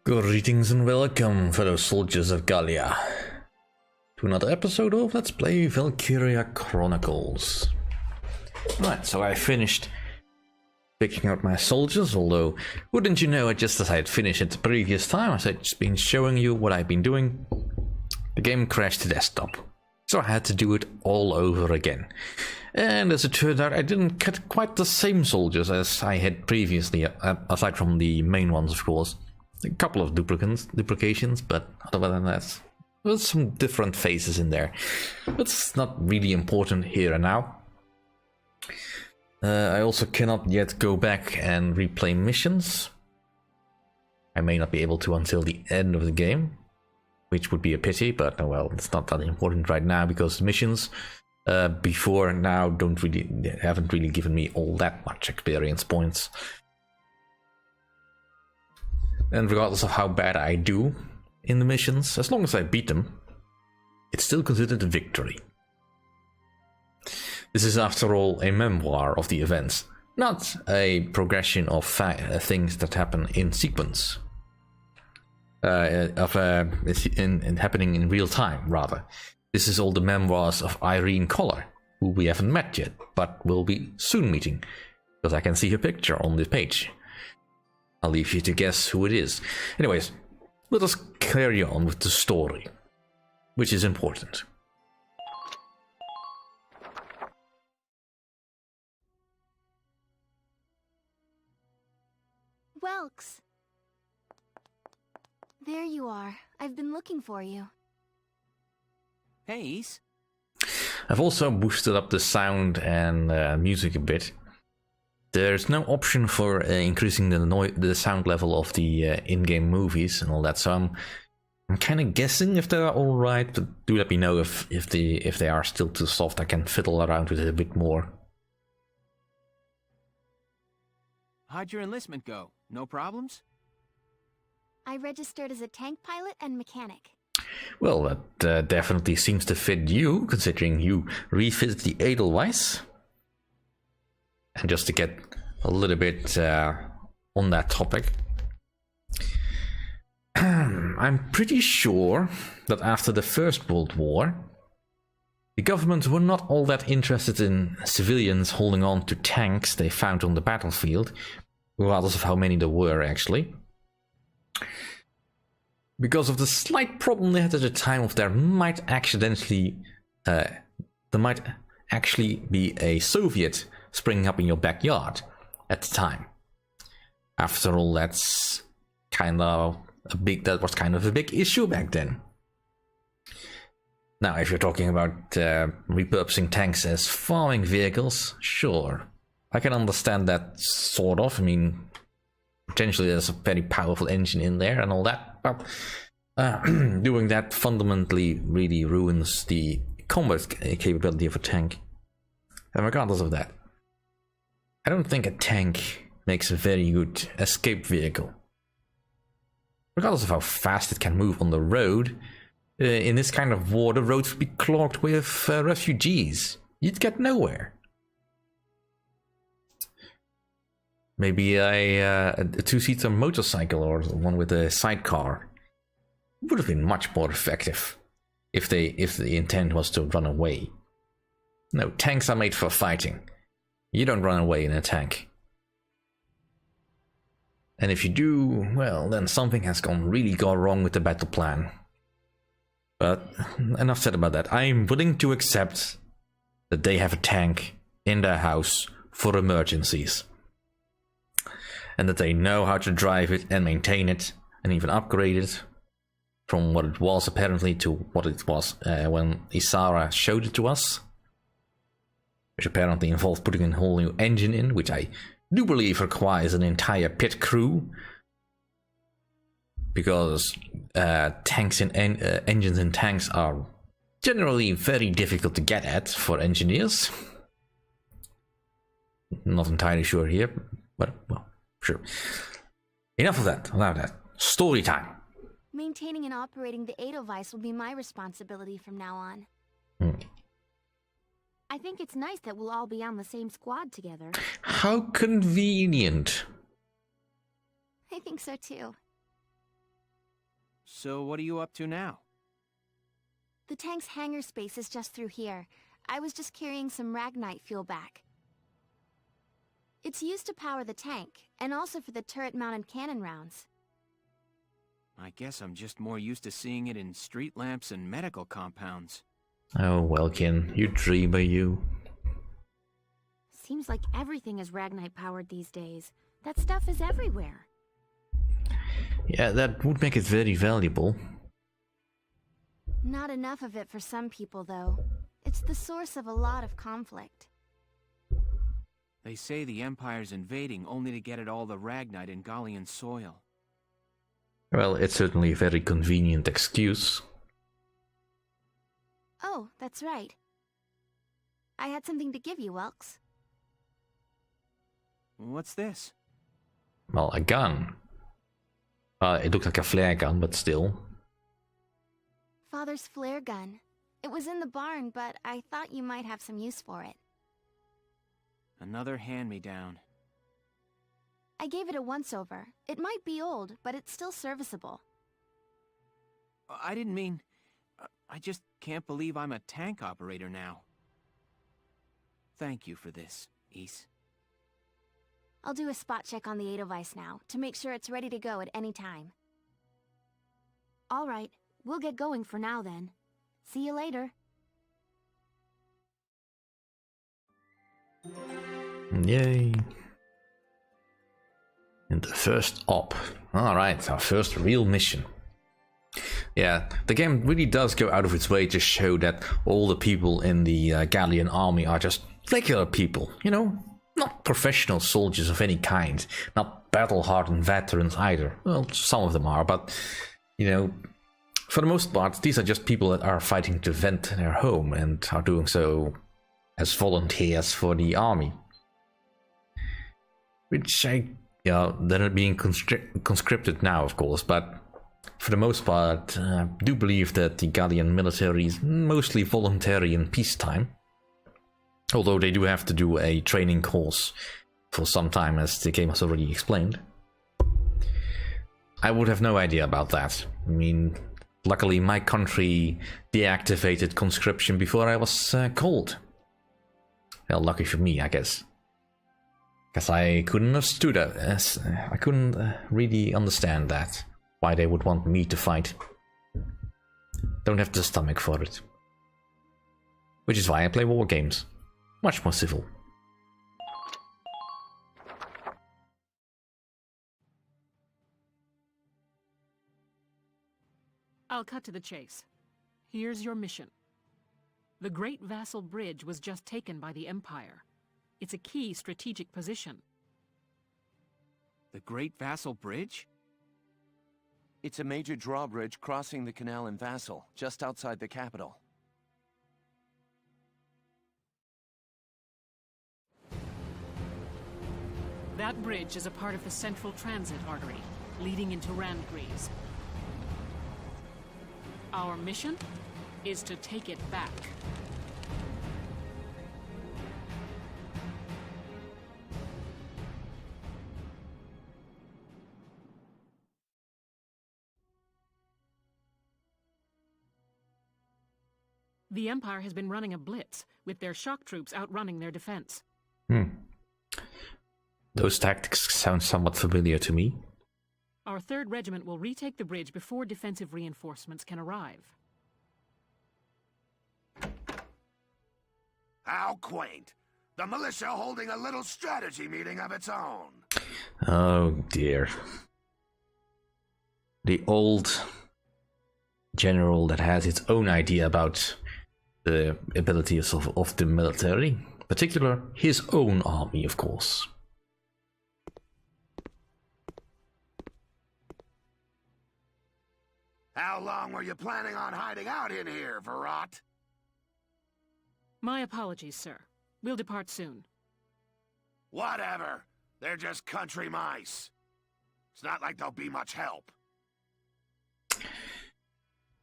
Greetings and welcome, fellow soldiers of Gallia, to another episode of Let's Play Valkyria Chronicles. Right, so I finished picking out my soldiers, although, wouldn't you know, just as I had finished it the previous time, as I'd just been showing you what I've been doing, the game crashed to desktop. So I had to do it all over again. And as it turned out, I didn't get quite the same soldiers as I had previously, aside from the main ones, of course. A couple of duplications, but other than that, there's some different faces in there. It's not really important here and now. I also cannot yet go back and replay missions. I may not be able to until the end of the game, which would be a pity, but oh well, it's not that important right now because missions before now haven't really given me all that much experience points. And regardless of how bad I do in the missions, as long as I beat them, it's still considered a victory. This is, after all, a memoir of the events, not a progression of things that happen in sequence. Happening in real time, rather. This is all the memoirs of Irene Collar, who we haven't met yet, but will be soon meeting, because I can see her picture on this page. I'll leave you to guess who it is. Anyways, let us carry on with the story, which is important. Welks! There you are. I've been looking for you. Hey, I've also boosted up the sound and music a bit. There's no option for increasing the sound level of the in-game movies and all that, so I'm kind of guessing if they're all right. But do let me know if they are still too soft. I can fiddle around with it a bit more. how'd your enlistment go? No problems? I registered as a tank pilot and mechanic. Well, that definitely seems to fit you, considering you revisit the Edelweiss. And just to get a little bit on that topic, I'm pretty sure that after the First World War, the government were not all that interested in civilians holding on to tanks they found on the battlefield, regardless of how many there were actually. Because of the slight problem they had at the time of there might actually be a Soviet springing up in your backyard at the time. After all, that was kind of a big issue back then. Now, if you're talking about repurposing tanks as farming vehicles, sure, I can understand that sort of. I mean, potentially there's a very powerful engine in there and all that, but doing that fundamentally really ruins the combat capability of a tank. And regardless of that, I don't think a tank makes a very good escape vehicle. Regardless of how fast it can move on the road, in this kind of war, the roads would be clogged with refugees. You'd get nowhere. Maybe a two-seater motorcycle or one with a sidecar would have been much more effective if the intent was to run away. No, tanks are made for fighting. You don't run away in a tank. And if you do, well, then something has really gone wrong with the battle plan. But enough said about that. I'm willing to accept that they have a tank in their house for emergencies. And that they know how to drive it and maintain it and even upgrade it from what it was apparently to what it was when Isara showed it to us. Which apparently involved putting a whole new engine in, which I do believe requires an entire pit crew. Because tanks and engines in tanks are generally very difficult to get at for engineers. Not entirely sure here, but well, sure. Enough of that. Enough of that. Story time. Maintaining and operating the Edelweiss will be my responsibility from now on. I think it's nice that we'll all be on the same squad together. How convenient. I think so too. So what are you up to now? The tank's hangar space is just through here. I was just carrying some Ragnite fuel back. It's used to power the tank, and also for the turret-mounted cannon rounds. I guess I'm just more used to seeing it in street lamps and medical compounds. Oh, Welkin, you dreamer, you. Seems like everything is Ragnite-powered these days. That stuff is everywhere. Yeah, that would make it very valuable. Not enough of it for some people, though. It's the source of a lot of conflict. They say the Empire's invading only to get at all the Ragnite in Gallian soil. Well, it's certainly a very convenient excuse. Oh, that's right. I had something to give you, Welks. What's this? Well, a gun. It looked like a flare gun, but still. Father's flare gun. It was in the barn, but I thought you might have some use for it. Another hand-me-down. I gave it a once-over. It might be old, but it's still serviceable. I didn't mean... I just can't believe I'm a tank operator now. Thank you for this, Ys. I'll do a spot check on the Edelweiss now, to make sure it's ready to go at any time. All right, we'll get going for now then. See you later. Yay. And the first op. Alright, our first real mission. Yeah, the game really does go out of its way to show that all the people in the Gallian army are just regular people, you know? Not professional soldiers of any kind, not battle-hardened veterans either. Well, some of them are, but, you know, for the most part, these are just people that are fighting to defend their home and are doing so as volunteers for the army. Which they're not being conscripted now, of course, but for the most part, I do believe that the Gallian military is mostly voluntary in peacetime. Although they do have to do a training course for some time, as the game has already explained. I would have no idea about that. I mean, luckily my country deactivated conscription before I was called. Well, lucky for me, I guess. Because I couldn't have stood that. I couldn't really understand that. Why they would want me to fight. Don't have the stomach for it. Which is why I play war games. Much more civil. I'll cut to the chase. Here's your mission. The Great Vasel Bridge was just taken by the Empire. It's a key strategic position. The Great Vasel Bridge? It's a major drawbridge crossing the canal in Vasel, just outside the capital. That bridge is a part of the central transit artery, leading into Randgreaves. Our mission is to take it back. The Empire has been running a blitz, with their shock troops outrunning their defense. Those tactics sound somewhat familiar to me. Our 3rd Regiment will retake the bridge before defensive reinforcements can arrive. How quaint. The militia holding a little strategy meeting of its own. Oh dear. The old general that has its own idea about the abilities of the military. In particular, his own army, of course. How long were you planning on hiding out in here, Verrot? My apologies, sir. We'll depart soon. Whatever. They're just country mice. It's not like they'll be much help.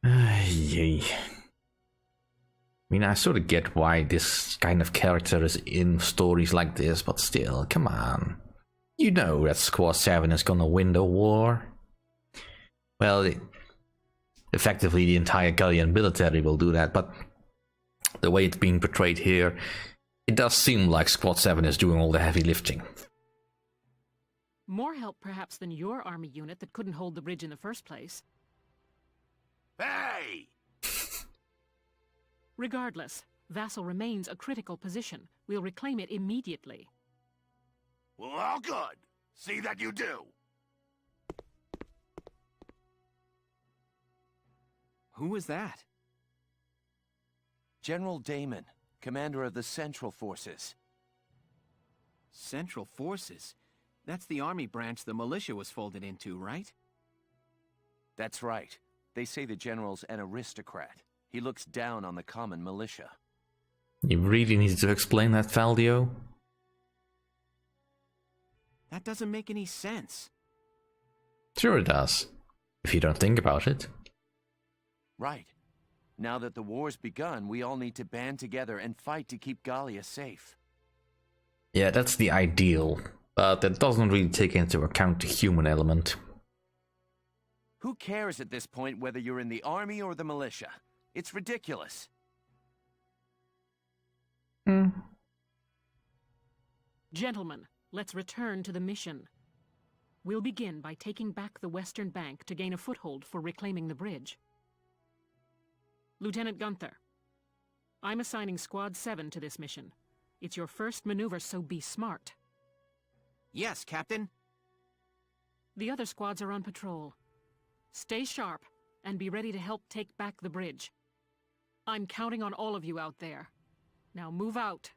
Yay. I mean, I sort of get why this kind of character is in stories like this, but still, come on. You know that Squad 7 is gonna win the war. Well, effectively the entire Gallian military will do that, but the way it's being portrayed here, it does seem like Squad 7 is doing all the heavy lifting. More help perhaps than your army unit that couldn't hold the bridge in the first place. Hey! Regardless, Vasel remains a critical position. We'll reclaim it immediately. Well, all good. See that you do. Who was that? General Damon, commander of the Central Forces. Central Forces? That's the army branch the militia was folded into, right? That's right. They say the general's an aristocrat. He looks down on the common militia. You really need to explain that, Valdio? That doesn't make any sense. Sure it does, if you don't think about it. Right. Now that the war's begun, we all need to band together and fight to keep Gallia safe. Yeah, that's the ideal, but that doesn't really take into account the human element. Who cares at this point whether you're in the army or the militia? It's ridiculous. Gentlemen, let's return to the mission. We'll begin by taking back the western bank to gain a foothold for reclaiming the bridge. Lieutenant Gunther, I'm assigning Squad 7 to this mission. It's your first maneuver, so be smart. Yes, Captain. The other squads are on patrol. Stay sharp and be ready to help take back the bridge. I'm counting on all of you out there. Now move out.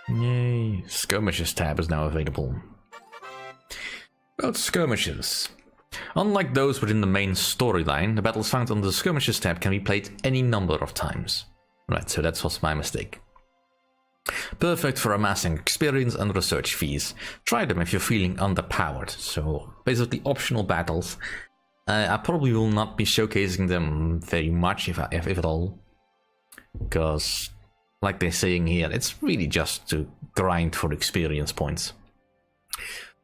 Yay, Skirmishes tab is now available. About Skirmishes. Unlike those within the main storyline, the battles found on the Skirmishes tab can be played any number of times. Right, so that was my mistake. Perfect for amassing experience and research fees. Try them if you're feeling underpowered. So basically optional battles. I probably will not be showcasing them very much, if at all. Because, like they're saying here, it's really just to grind for experience points.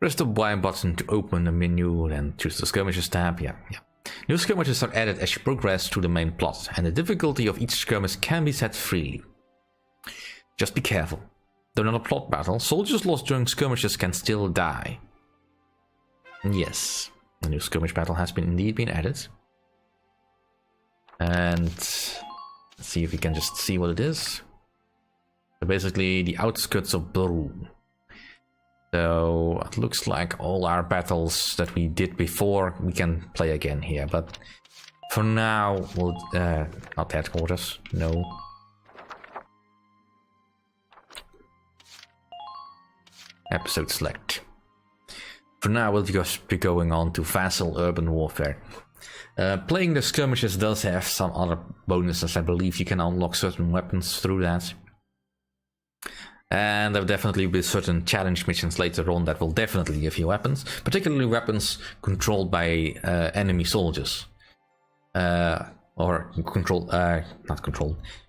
Press the Y button to open the menu, then choose the Skirmishes tab. Yeah. New skirmishes are added as you progress through the main plot, and the difficulty of each skirmish can be set freely. Just be careful. Though not a plot battle, soldiers lost during skirmishes can still die. Yes, a new skirmish battle has indeed been added. And let's see if we can just see what it is. So basically the outskirts of Baru. So it looks like all our battles that we did before we can play again here, but for now we'll not headquarters, no. Episode select. For now we'll just be going on to Vasel Urban Warfare. Playing the skirmishes does have some other bonuses. I believe you can unlock certain weapons through that. And there will definitely be certain challenge missions later on that will definitely give you weapons, particularly weapons controlled by enemy soldiers. Or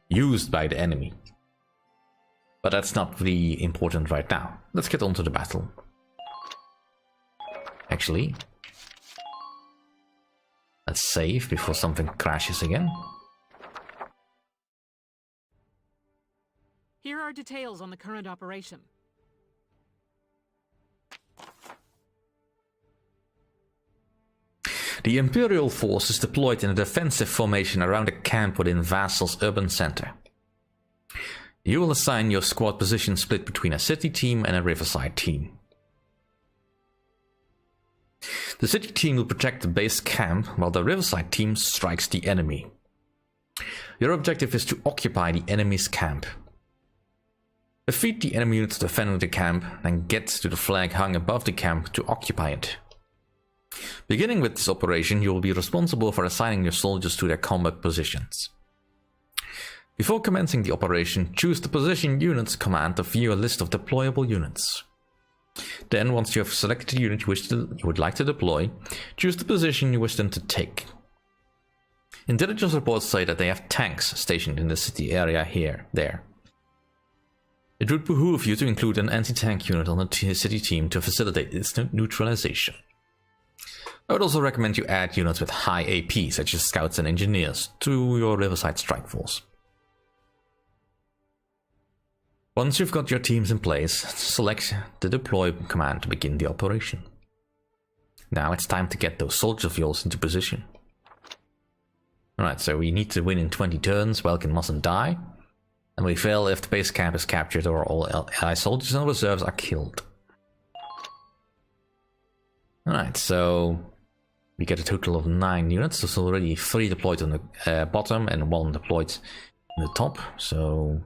used by the enemy. But that's not really important right now. Let's get on to the battle. Actually, let's save before something crashes again. Here are details on the current operation. The Imperial force is deployed in a defensive formation around a camp within Vasel's urban center. You will assign your squad position split between a city team and a riverside team. The city team will protect the base camp while the riverside team strikes the enemy. Your objective is to occupy the enemy's camp. Defeat the enemy units defending the camp, then get to the flag hung above the camp to occupy it. Beginning with this operation, you will be responsible for assigning your soldiers to their combat positions. Before commencing the operation, choose the position units command to view a list of deployable units. Then, once you have selected the unit you would like to deploy, choose the position you wish them to take. Intelligence reports say that they have tanks stationed in the city area there. It would behoove you to include an anti-tank unit on the city team to facilitate its neutralization. I would also recommend you add units with high AP, such as scouts and engineers, to your Riverside strike force. Once you've got your teams in place, select the deploy command to begin the operation. Now it's time to get those soldiers of yours into position. Alright, so we need to win in 20 turns, Welkin mustn't die. And we fail if the base camp is captured or all allied soldiers and reserves are killed. Alright, so we get a total of 9 units. There's already 3 deployed on the bottom and 1 deployed in the top. So,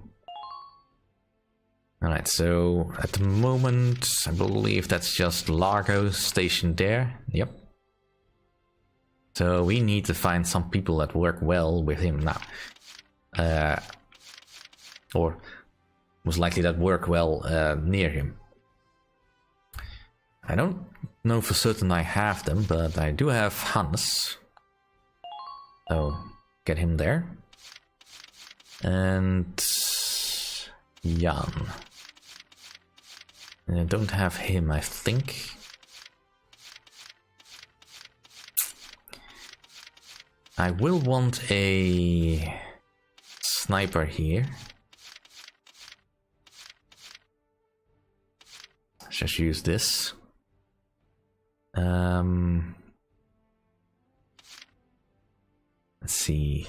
alright, so at the moment I believe that's just Largo stationed there. Yep. So we need to find some people that work well with him now. Or most likely that work well near him. I don't know for certain I have them, but I do have Hans. So get him there. And Jan. And I don't have him, I think. I will want a sniper here. Just use this. Let's see.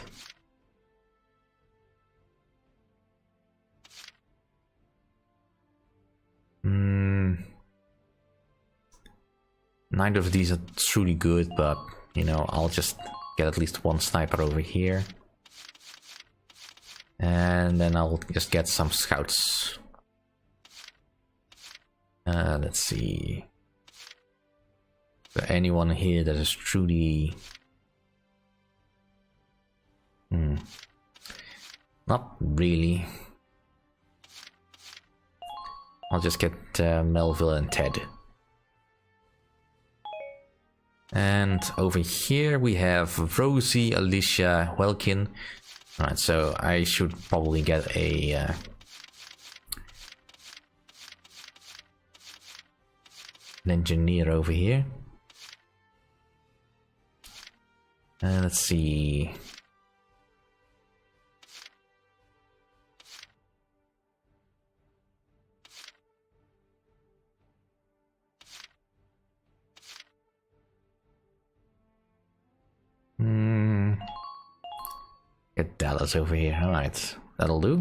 Neither of these are truly good, but you know, I'll just get at least 1 sniper over here. And then I'll just get some scouts. Let's see. Is there anyone here that is truly... Not really. I'll just get Melville and Ted. And over here we have Rosie, Alicia, Welkin. Alright, so I should probably get a... an engineer over here. Let's see. Get Dallas over here. Alright, that'll do.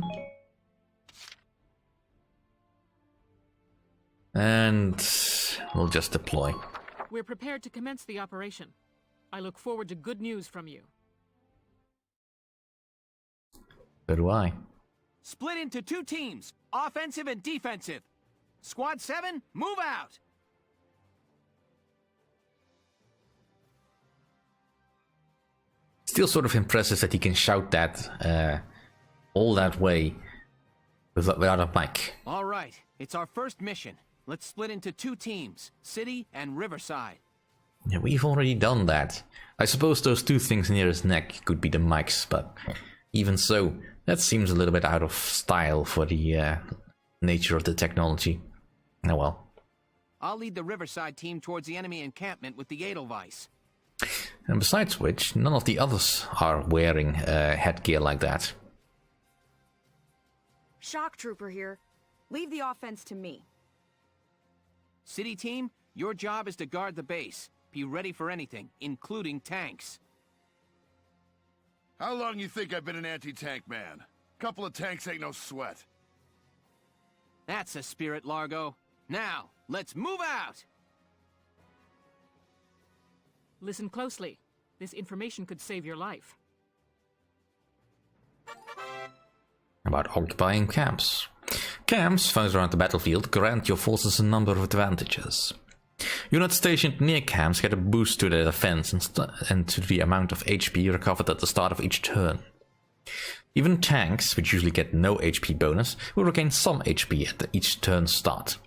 And we'll just deploy. We're prepared to commence the operation. I look forward to good news from you. So do I. Split into 2 teams, offensive and defensive. Squad 7, move out! Still sort of impressive that he can shout that all that way without a mic. All right, it's our first mission. Let's split into 2 teams, City and Riverside. Yeah, we've already done that. I suppose those 2 things near his neck could be the mics, but even so, that seems a little bit out of style for the nature of the technology. Oh well. I'll lead the Riverside team towards the enemy encampment with the Edelweiss. And besides which, none of the others are wearing headgear like that. Shock Trooper here. Leave the offense to me. City team, your job is to guard the base. Be ready for anything, including tanks. How long you think I've been an anti-tank man? Couple of tanks ain't no sweat. That's a spirit, Largo. Now, let's move out! Listen closely. This information could save your life. About occupying camps. Camps found around the battlefield grant your forces a number of advantages. Units stationed near camps get a boost to their defense and to the amount of HP recovered at the start of each turn. Even tanks, which usually get no HP bonus, will regain some HP at each turn's start.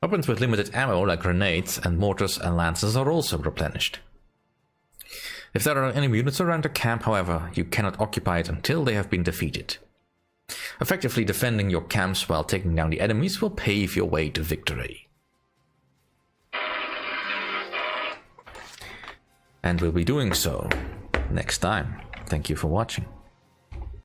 Weapons with limited ammo like grenades and mortars and lances are also replenished. If there are enemy units around the camp, however, you cannot occupy it until they have been defeated. Effectively defending your camps while taking down the enemies will pave your way to victory. And we'll be doing so next time. Thank you for watching.